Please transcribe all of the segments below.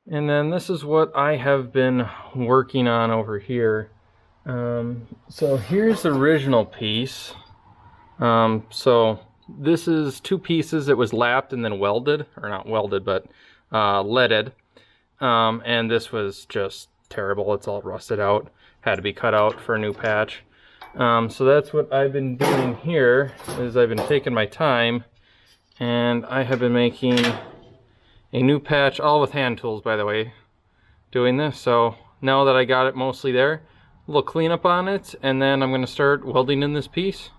And then this is what I have been working on over here. So here's the original piece. So this is two pieces. It was lapped and then welded, or not welded, but leaded. And this was just terrible. It's all rusted out. Had to be cut out for a new patch. So that's what I've been doing here, is I've been taking my time and I have been making a new patch, all with hand tools, by the way, doing this. So now that I got it mostly there, a little cleanup on it, and then I'm going to start welding in this piece.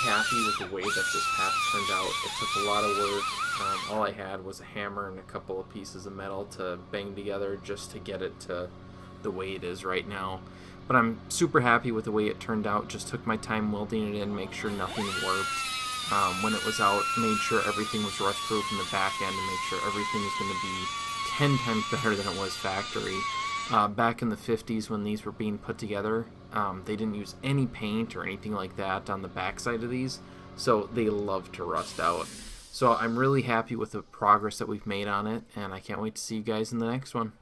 happy with the way that this path turned out. It took a lot of work. All I had was a hammer and a couple of pieces of metal to bang together just to get it to the way it is right now. But I'm super happy with the way it turned out. Just took my time welding it in, make sure nothing warped. When it was out, made sure everything was rust proof in the back end and make sure everything is going to be 10 times better than it was factory. Back in the 50s when these were being put together, they didn't use any paint or anything like that on the backside of these, so they love to rust out. So I'm really happy with the progress that we've made on it, and I can't wait to see you guys in the next one.